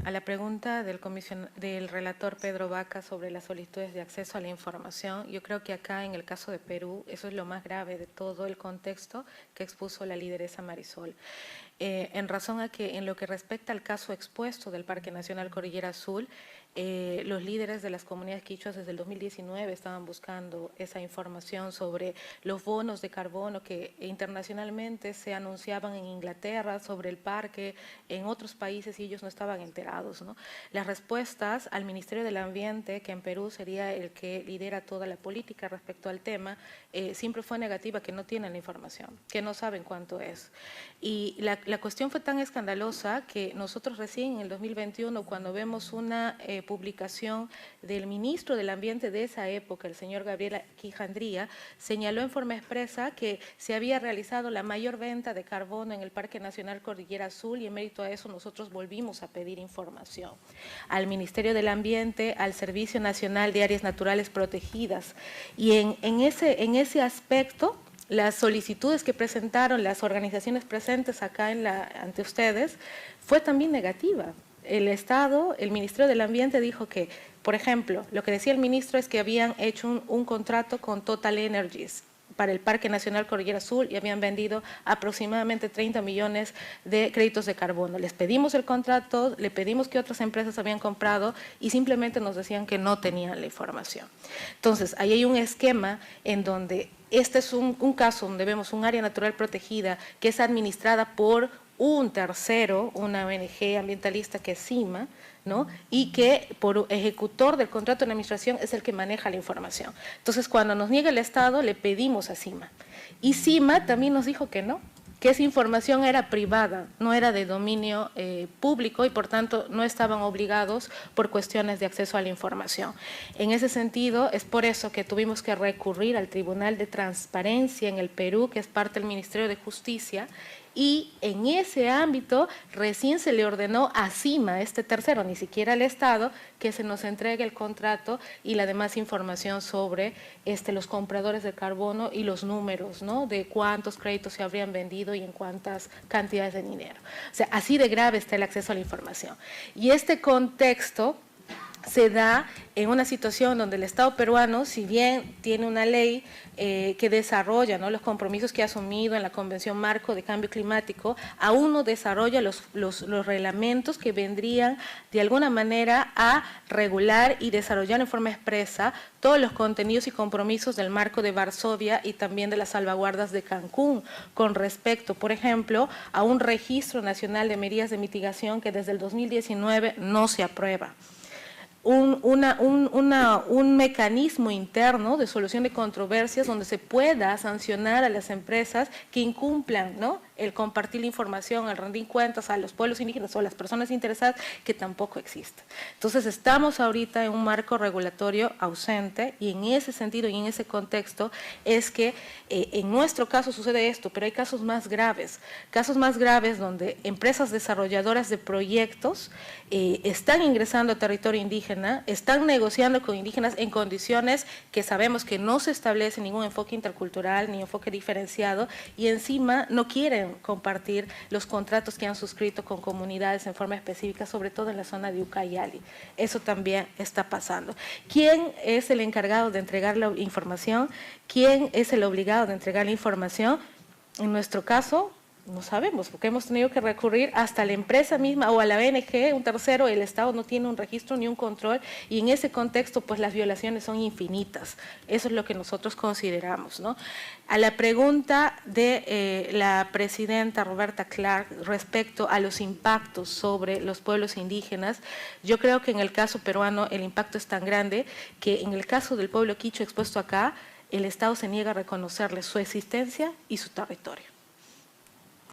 A la pregunta del relator Pedro Vaca sobre las solicitudes de acceso a la información, yo creo que acá en el caso de Perú, eso es lo más grave de todo el contexto que expuso la lideresa Marisol. En razón a que en lo que respecta al caso expuesto del Parque Nacional Cordillera Azul, los líderes de las comunidades quichuas desde el 2019 estaban buscando esa información sobre los bonos de carbono que internacionalmente se anunciaban en Inglaterra, sobre el parque, en otros países, y ellos no estaban enterados, ¿no? Las respuestas al Ministerio del Ambiente, que en Perú sería el que lidera toda la política respecto al tema, siempre fue negativa, que no tienen la información, que no saben cuánto es. Y la cuestión fue tan escandalosa que nosotros recién en el 2021, cuando vemos una publicación del ministro del Ambiente de esa época, el señor Gabriel Quijandría, señaló en forma expresa que se había realizado la mayor venta de carbono en el Parque Nacional Cordillera Azul, y en mérito a eso nosotros volvimos a pedir información al Ministerio del Ambiente, al Servicio Nacional de Áreas Naturales Protegidas. Y en ese aspecto, las solicitudes que presentaron las organizaciones presentes acá ante ustedes fue también negativa. El Estado, el Ministerio del Ambiente dijo que, por ejemplo, lo que decía el ministro es que habían hecho un contrato con Total Energies para el Parque Nacional Cordillera Azul y habían vendido aproximadamente 30 millones de créditos de carbono. Les pedimos el contrato, le pedimos que otras empresas habían comprado y simplemente nos decían que no tenían la información. Entonces, ahí hay un esquema en donde este es un caso donde vemos un área natural protegida que es administrada por un tercero, una ONG ambientalista que es CIMA, ¿no? Y que por ejecutor del contrato de administración es el que maneja la información. Entonces, cuando nos niega el Estado, le pedimos a CIMA. Y CIMA también nos dijo que no, que esa información era privada, no era de dominio público y por tanto no estaban obligados por cuestiones de acceso a la información. En ese sentido, es por eso que tuvimos que recurrir al Tribunal de Transparencia en el Perú, que es parte del Ministerio de Justicia, y en ese ámbito recién se le ordenó a CIMA, este tercero, ni siquiera al Estado, que se nos entregue el contrato y la demás información sobre los compradores de carbono y los números, ¿no? De cuántos créditos se habrían vendido y en cuántas cantidades de dinero. O sea, así de grave está el acceso a la información. Y este contexto se da en una situación donde el Estado peruano, si bien tiene una ley que desarrolla, ¿no?, los compromisos que ha asumido en la Convención Marco de Cambio Climático, aún no desarrolla los reglamentos que vendrían de alguna manera a regular y desarrollar en forma expresa todos los contenidos y compromisos del Marco de Varsovia y también de las salvaguardas de Cancún, con respecto, por ejemplo, a un registro nacional de medidas de mitigación que desde el 2019 no se aprueba. Un mecanismo interno de solución de controversias donde se pueda sancionar a las empresas que incumplan, ¿no?, el compartir la información, el rendir cuentas a los pueblos indígenas o a las personas interesadas, que tampoco existe. Entonces, estamos ahorita en un marco regulatorio ausente y en ese sentido y en ese contexto es que en nuestro caso sucede esto, pero hay casos más graves donde empresas desarrolladoras de proyectos están ingresando a territorio indígena, están negociando con indígenas en condiciones que sabemos que no se establece ningún enfoque intercultural ni enfoque diferenciado, y encima no quieren compartir los contratos que han suscrito con comunidades en forma específica, sobre todo en la zona de Ucayali. Eso también está pasando. ¿Quién es el encargado de entregar la información? ¿Quién es el obligado de entregar la información? En nuestro caso, no sabemos, porque hemos tenido que recurrir hasta la empresa misma o a la ONG, un tercero. El Estado no tiene un registro ni un control, y en ese contexto pues las violaciones son infinitas. Eso es lo que nosotros consideramos, ¿no? A la pregunta de la presidenta Roberta Clark respecto a los impactos sobre los pueblos indígenas, yo creo que en el caso peruano el impacto es tan grande que en el caso del pueblo quichua expuesto acá, el Estado se niega a reconocerle su existencia y su territorio.